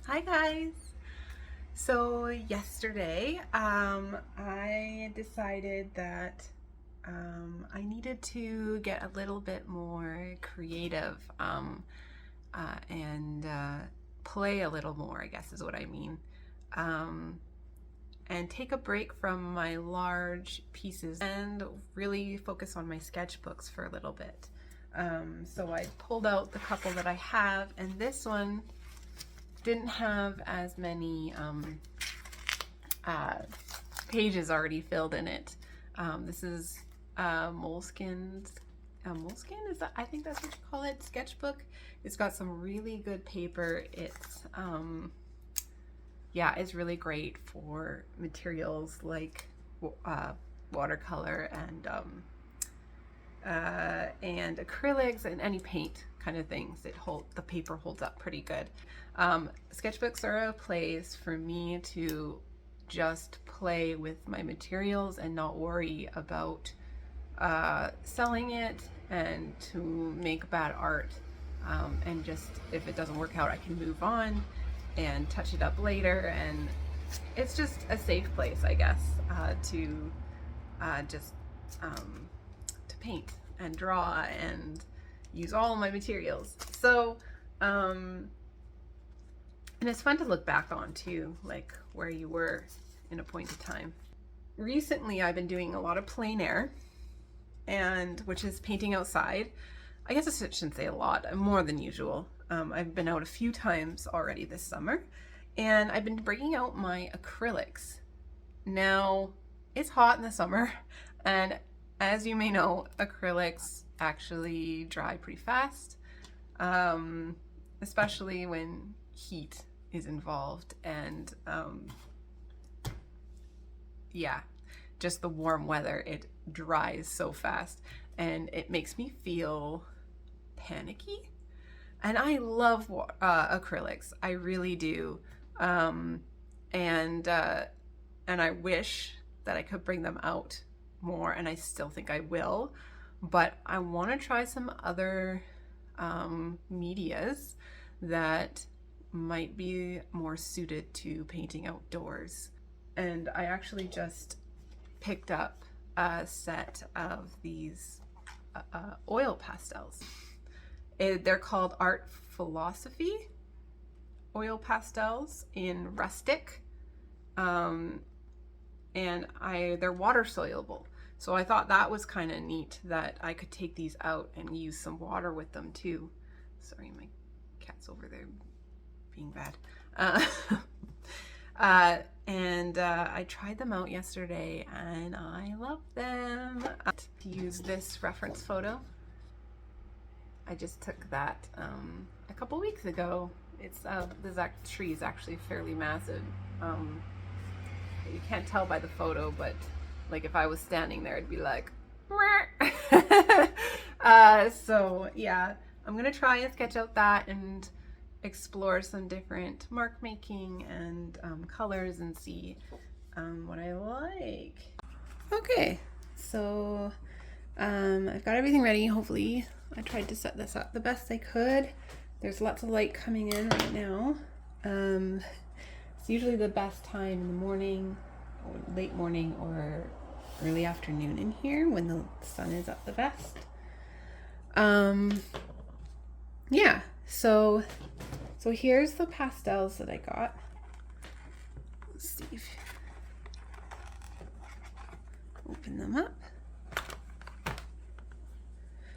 Hi guys! So yesterday I decided that I needed to get a little bit more creative and play a little more, I guess is what I mean. Um, and take a break from my large pieces and really focus on my sketchbooks for a little bit. So I pulled out the couple that I have, and this one didn't have as many uh, pages already filled in it. This is Moleskin's Moleskin, is that, I think that's what you call it, sketchbook. It's got some really good paper. It's yeah, it's really great for materials like watercolor and acrylics and any paint kind of things. The paper holds up pretty good. Sketchbooks are a place for me to just play with my materials and not worry about selling it and to make bad art. And just if it doesn't work out, I can move on and touch it up later. And it's just a safe place, I guess, to just to paint and draw and use all of my materials. So, and it's fun to look back on too, like where you were in a point of time. Recently, I've been doing a lot of plein air, and which is painting outside. I guess I shouldn't say a lot, more than usual. I've been out a few times already this summer, and I've been bringing out my acrylics. Now, it's hot in the summer, and as you may know, acrylics actually dry pretty fast, especially when heat is involved. And yeah, just the warm weather, it dries so fast, and it makes me feel panicky. And I love acrylics, I really do. And I wish that I could bring them out more, and I still think I will, but I want to try some other medias that might be more suited to painting outdoors. And I actually just picked up a set of these oil pastels. They're called Art Philosophy oil pastels in rustic, and they're water soluble. So I thought that was kind of neat that I could take these out and use some water with them too. Sorry, my cat's over there being bad. I tried them out yesterday and I love them. To use this reference photo, I just took that a couple weeks ago. It's this tree is actually fairly massive. You can't tell by the photo, but like if I was standing there, it'd be like so yeah, I'm gonna try and sketch out that and explore some different mark making and colors and see what I like. Okay, so I've got everything ready. Hopefully I tried to set this up the best I could. There's lots of light coming in right now. It's usually the best time in the morning, or late morning, or early afternoon in here when the sun is at the best. Yeah, so here's the pastels that I got. Let's see if open them up.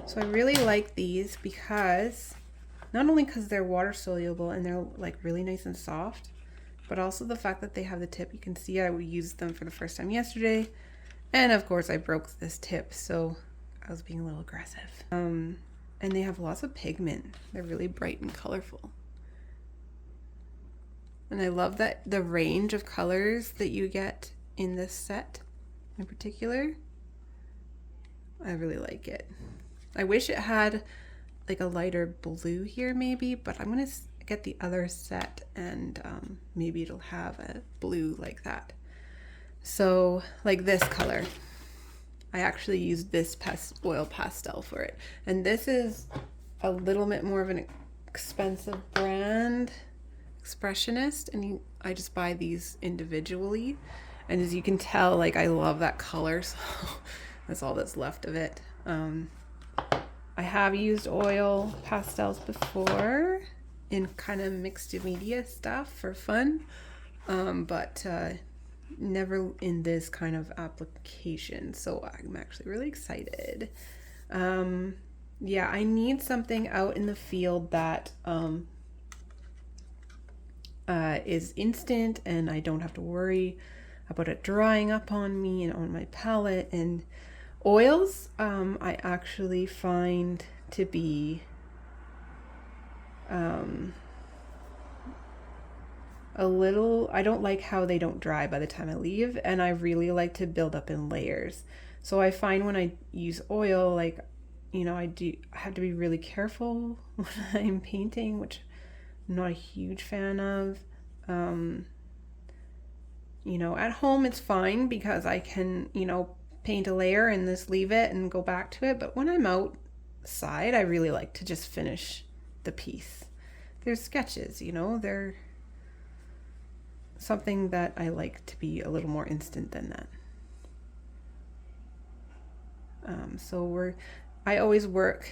So I really like these because not only because they're water soluble and they're like really nice and soft, but also the fact that they have the tip. You can see I used them for the first time yesterday, and of course I broke this tip, so I was being a little aggressive. And they have lots of pigment. They're really bright and colorful. And I love that the range of colors that you get in this set in particular. I really like it. I wish it had like a lighter blue here maybe, but I'm gonna get the other set and maybe it'll have a blue like that. So like this color, I actually used this oil pastel for it. And this is a little bit more of an expensive brand. Expressionist, and I just buy these individually. And as you can tell, like I love that color, so that's all that's left of it. I have used oil pastels before in kind of mixed media stuff for fun, but never in this kind of application. So I'm actually really excited. Yeah, I need something out in the field that is instant, and I don't have to worry about it drying up on me and on my palette. And oils, I actually find to be a little, I don't like how they don't dry by the time I leave, and I really like to build up in layers. So I find when I use oil, like, you know, I have to be really careful when I'm painting, which I'm not a huge fan of. You know, at home it's fine because I can, you know, paint a layer and just leave it and go back to it. But when I'm outside, I really like to just finish the piece. There's sketches, you know, they're something that I like to be a little more instant than that. I always work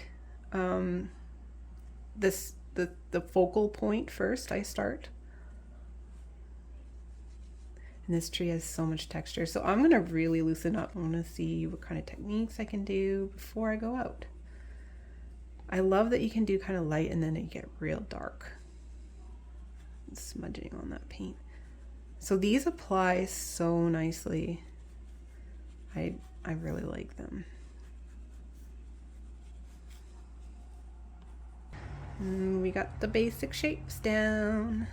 the focal point first. I start. And this tree has so much texture. So I'm going to really loosen up. I want to see what kind of techniques I can do before I go out. I love that you can do kind of light and then it get real dark. Smudging on that paint. So these apply so nicely. I really like them. And we got the basic shapes down.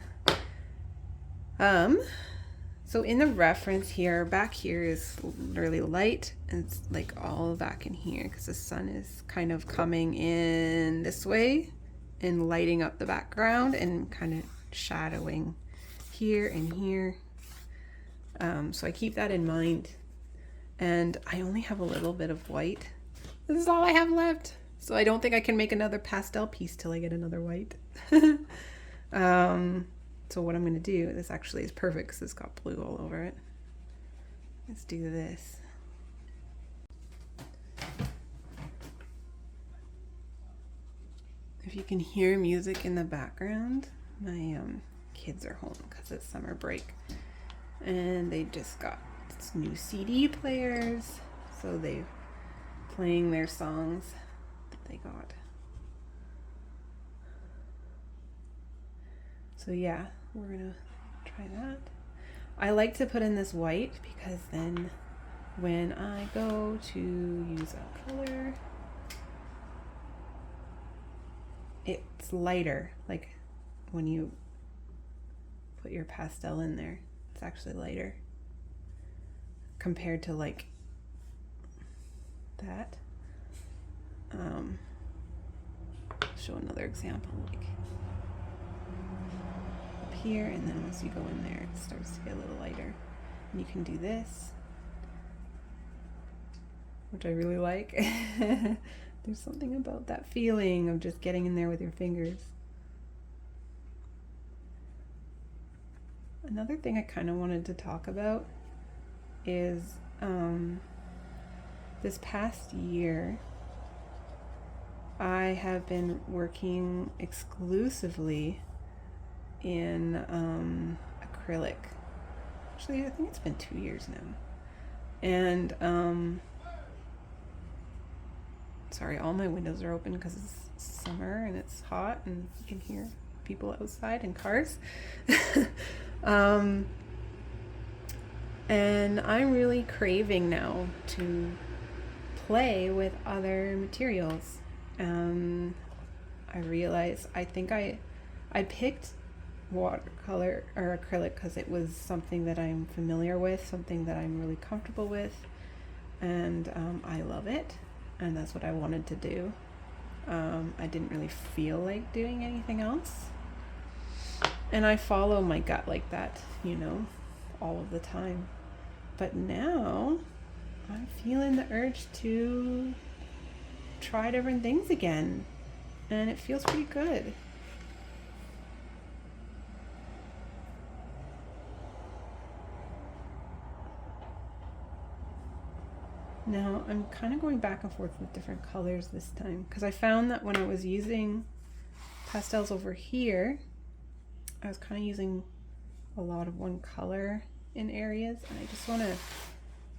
So in the reference here, back here is really light, and it's like all back in here because the sun is kind of coming in this way and lighting up the background and kind of shadowing here and here. So I keep that in mind. And I only have a little bit of white. This is all I have left. So I don't think I can make another pastel piece till I get another white. So what I'm going to do, this actually is perfect because it's got blue all over it. Let's do this. If you can hear music in the background, my kids are home because it's summer break. And they just got new CD players, so they're playing their songs that they got. So yeah, we're gonna try that. I like to put in this white because then when I go to use a color, it's lighter. Like when you put your pastel in there, it's actually lighter compared to like that. Show another example, like here, and then once you go in there it starts to get a little lighter, and you can do this, which I really like. There's something about that feeling of just getting in there with your fingers. Another thing I kind of wanted to talk about is this past year I have been working exclusively in acrylic. Actually, I think it's been 2 years now. And sorry, all my windows are open because it's summer and it's hot and you can hear people outside and cars. And I'm really craving now to play with other materials. I realized I think I picked watercolor or acrylic because it was something that I'm familiar with, something that I'm really comfortable with, and I love it, and that's what I wanted to do. I didn't really feel like doing anything else, and I follow my gut like that, you know, all of the time. But now I'm feeling the urge to try different things again, and it feels pretty good. Now I'm kind of going back and forth with different colors this time because I found that when I was using pastels over here, I was kind of using a lot of one color in areas, and I just want to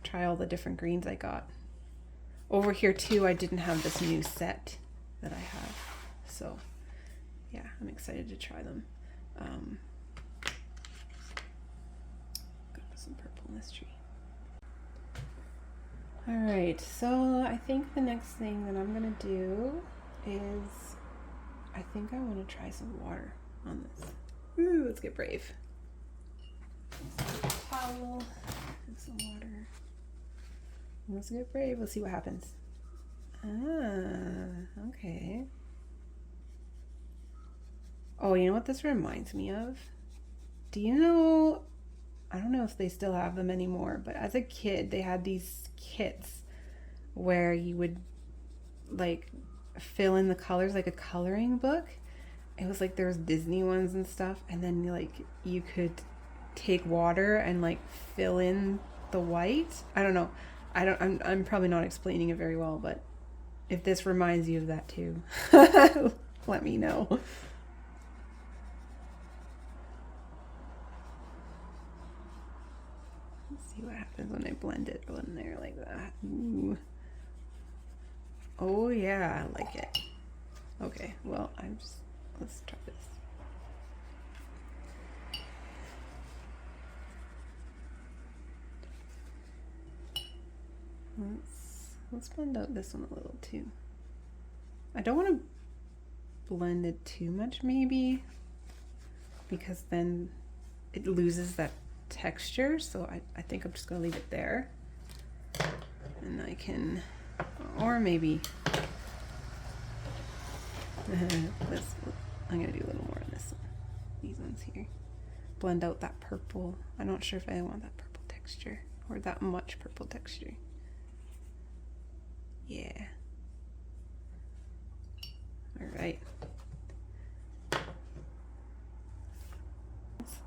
try all the different greens I got. Over here too, I didn't have this new set that I have, so yeah, I'm excited to try them. Got some purple in this tree. All right, so I think the next thing that I'm gonna do is, I think I want to try some water on this. Ooh, let's get brave. Some towel and some water. Let's get brave. Let's see what happens. Ah, okay. Oh, you know what this reminds me of? Do you know, I don't know if they still have them anymore, but as a kid, they had these kits where you would like fill in the colors like a coloring book. It was like there was Disney ones and stuff, and then like you could take water and like fill in the white. I don't know. I'm probably not explaining it very well, but if this reminds you of that too, let me know. Let's see what happens when I blend it in there like that. Ooh. Oh yeah, I like it. Okay, well, let's try this. Let's blend out this one a little too. I don't want to blend it too much maybe, because then it loses that texture, so I think I'm just gonna leave it there, and I can, or maybe I'm gonna do a little more on this one, these ones here, blend out that purple. I'm not sure if I want that purple texture or that much purple texture. Yeah. All right.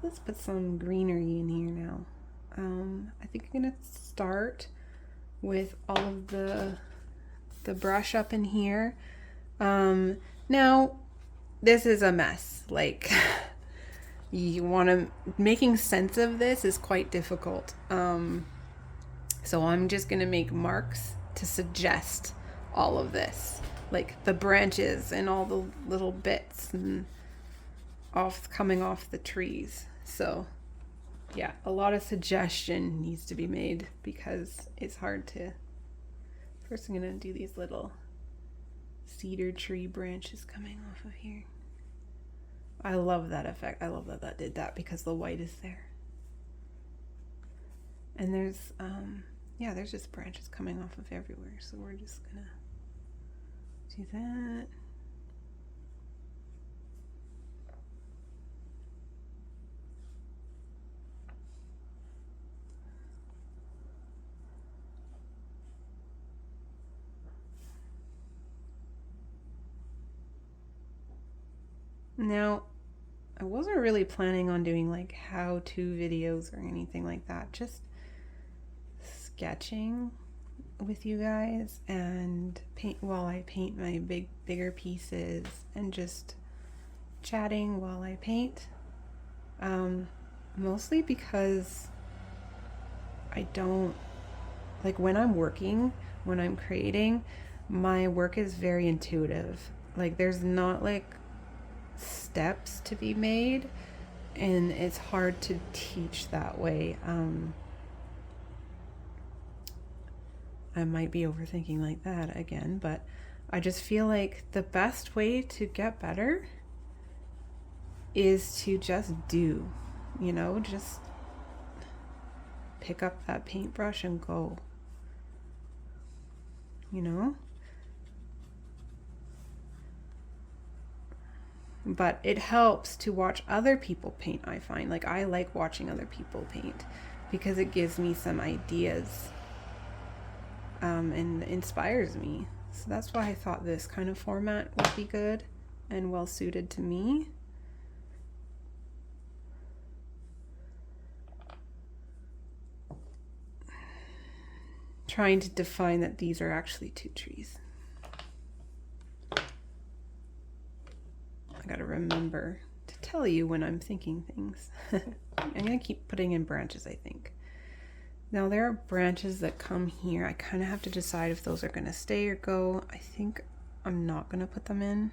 Let's put some greenery in here now. I think I'm gonna start with all of the brush up in here. Now this is a mess. Like you want to, making sense of this is quite difficult. So I'm just gonna make marks to suggest all of this, like the branches and all the little bits and coming off the trees. So yeah, a lot of suggestion needs to be made because it's hard to. First I'm gonna do these little cedar tree branches coming off of here. I love that effect. I love that that did that because the white is there. And there's yeah, there's just branches coming off of everywhere, so we're just gonna do that. Now, I wasn't really planning on doing like how-to videos or anything like that, just sketching with you guys and paint while I paint my bigger pieces and just chatting while I paint. Mostly because I don't, like when I'm working, when I'm creating, my work is very intuitive. Like there's not like steps to be made, and it's hard to teach that way. I might be overthinking like that again, but I just feel like the best way to get better is to just do, you know, just pick up that paintbrush and go, you know? But it helps to watch other people paint, I find. Like I like watching other people paint because it gives me some ideas and inspires me. So that's why I thought this kind of format would be good and well suited to me. trying to define that these are actually 2 trees. I gotta remember to tell you when I'm thinking things. I'm gonna keep putting in branches, I think. Now there are branches that come here. I kind of have to decide if those are gonna stay or go. I think I'm not gonna put them in,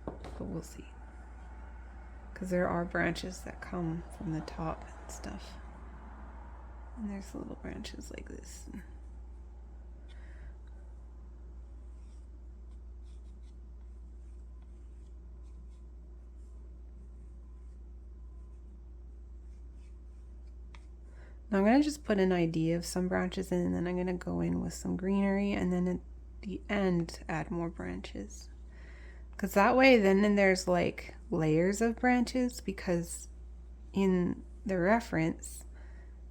but we'll see. Because there are branches that come from the top and stuff. And there's little branches like this. Now I'm going to just put an idea of some branches in, and then I'm going to go in with some greenery, and then at the end add more branches. Because that way then there's like layers of branches, because in the reference,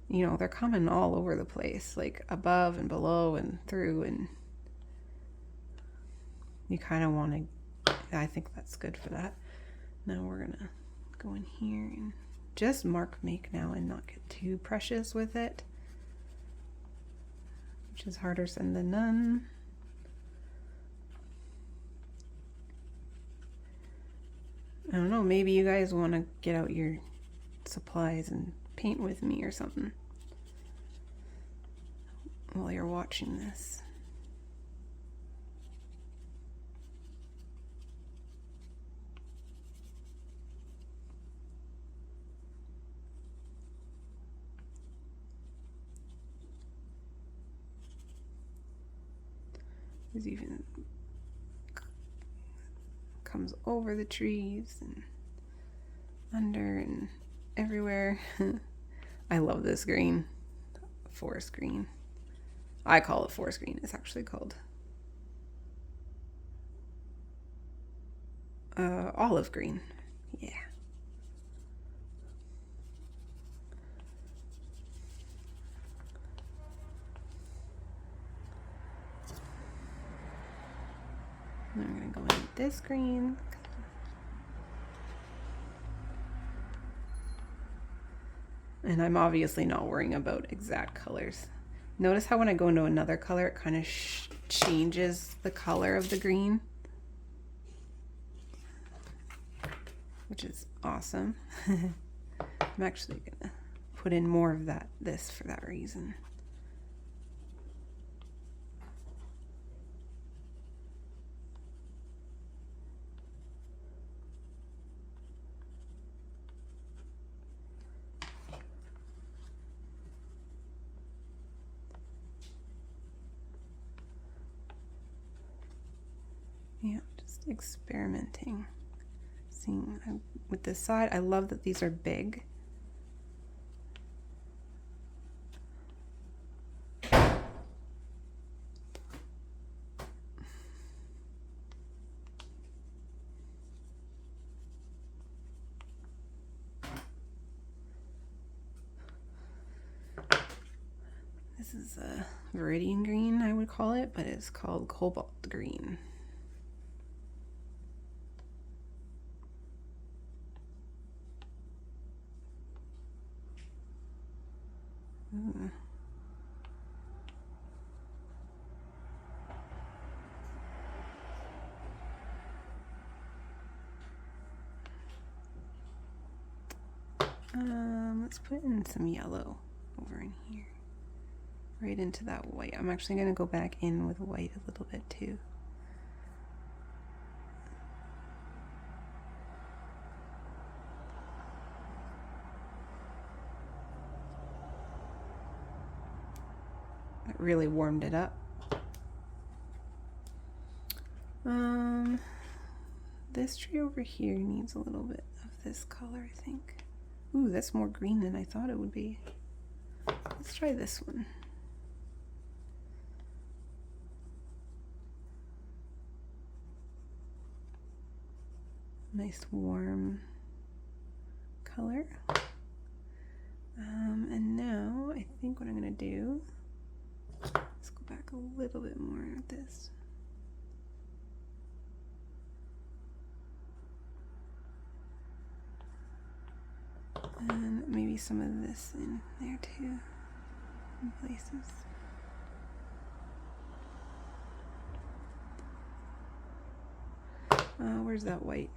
you know, they're coming all over the place, like above and below and through, and you kind of want to, I think that's good for that. Now we're going to go in here and just mark make now and not get too precious with it, which is harder said than done. I don't know, maybe you guys want to get out your supplies and paint with me or something while you're watching this. There's even comes over the trees and under and everywhere. I love this green, forest green. I call it forest green. It's actually called olive green. Yeah. Then we're going to go in with this green. And I'm obviously not worrying about exact colors. Notice how when I go into another color, it kind of changes the color of the green, which is awesome. I'm actually going to put in more of this for that reason. Yeah, just experimenting. Seeing with this side, I love that these are big. This is a Viridian green, I would call it, but it's called cobalt green. Ooh. Let's put in some yellow over in here, right into that white. I'm actually going to go back in with white a little bit too. It really warmed it up. This tree over here needs a little bit of this color, I think. Ooh, that's more green than I thought it would be. Let's try this one. Nice warm color. And now I think what I'm gonna do, let's go back a little bit more with this. And maybe some of this in there too, in places. Where's that white?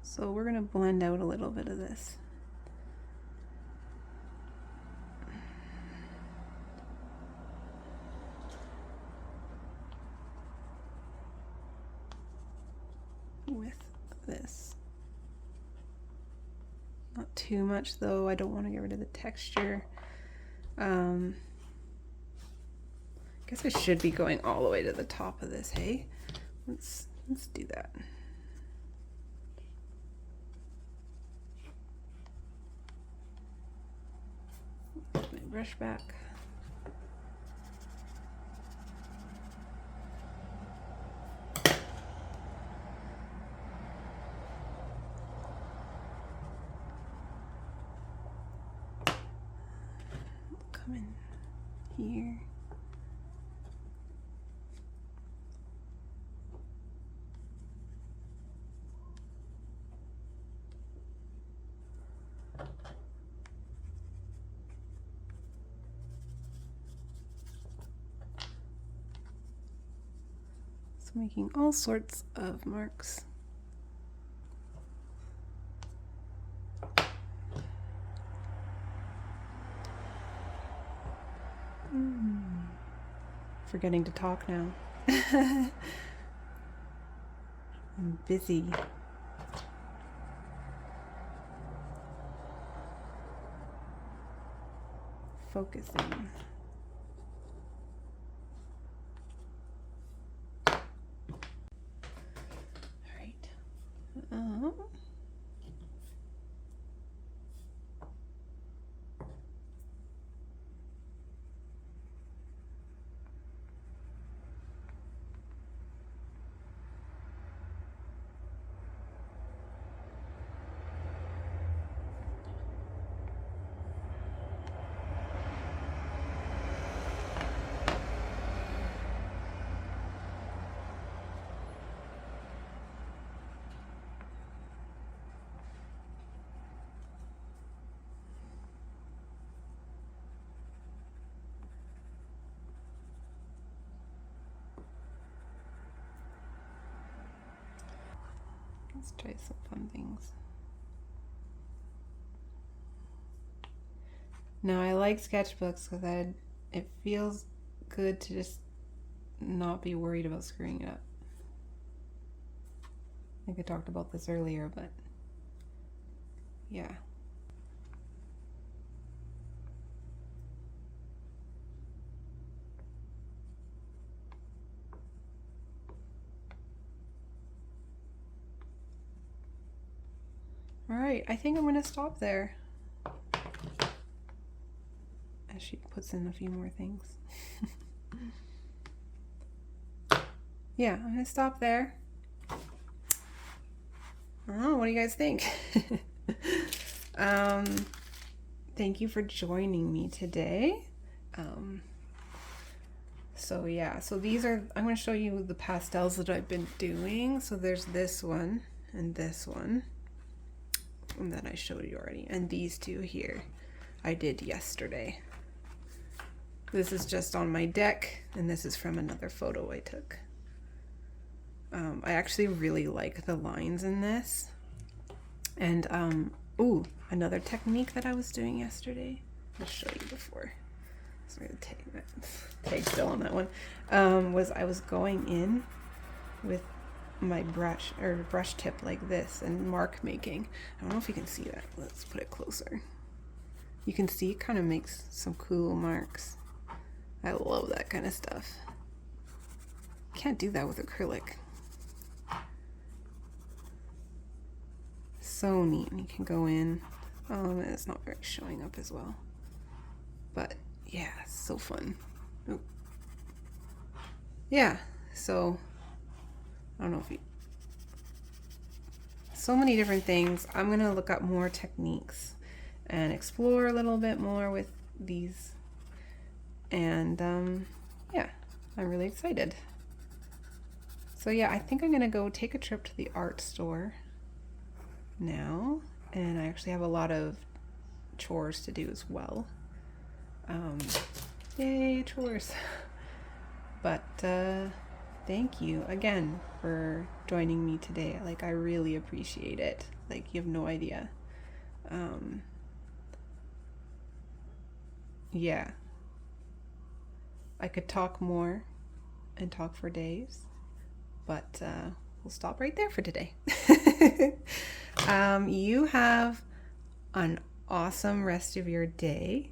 So we're gonna blend out a little bit of this. With this. Not too much though, I don't want to get rid of the texture. Guess I should be going all the way to the top of this, hey? Let's do that. Put my brush back. Come in here. Making all sorts of marks. Forgetting to talk now. I'm busy. Focusing. Let's try some fun things. Now I like sketchbooks because it feels good to just not be worried about screwing it up. I think I talked about this earlier, but yeah. All right, I think I'm gonna stop there. As she puts in a few more things. Yeah, I'm gonna stop there. Oh, what do you guys think? Thank you for joining me today. So yeah, so these are, I'm going to show you the pastels that I've been doing. So there's this one and this one, and that I showed you already, and these two here I did yesterday. This is just on my deck, and this is from another photo I took. I actually really like the lines in this. And, ooh, another technique that I was doing yesterday. I'll show you before. Sorry, the tag still on that one. Was I was going in with my brush, or brush tip like this, and mark making. I don't know if you can see that. Let's put it closer. You can see it kind of makes some cool marks. I love that kind of stuff. Can't do that with acrylic. So neat. And you can go in. And it's not very showing up as well. But yeah, it's so fun. Ooh. Yeah, so I don't know if you... So many different things. I'm going to look up more techniques and explore a little bit more with these. And yeah, I'm really excited. So yeah, I think I'm going to go take a trip to the art store now. And I actually have a lot of chores to do as well. Yay, chores. But thank you again for joining me today. Like, I really appreciate it. Like, you have no idea. Yeah, I could talk more and talk for days, but we'll stop right there for today. You have an awesome rest of your day,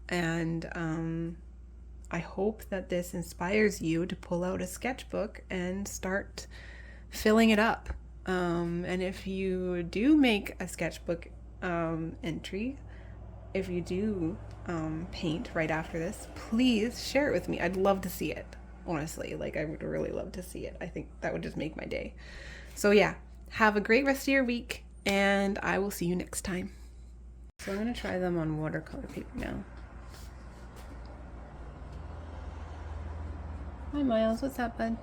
and I hope that this inspires you to pull out a sketchbook and start filling it up. And if you do make a sketchbook entry, if you do paint right after this, please share it with me. I'd love to see it, honestly. Like, I would really love to see it. I think that would just make my day. So yeah, have a great rest of your week, and I will see you next time. So I'm going to try them on watercolor paper now. Hi Miles, what's up, bud?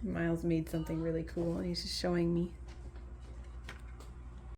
Miles made something really cool and he's just showing me.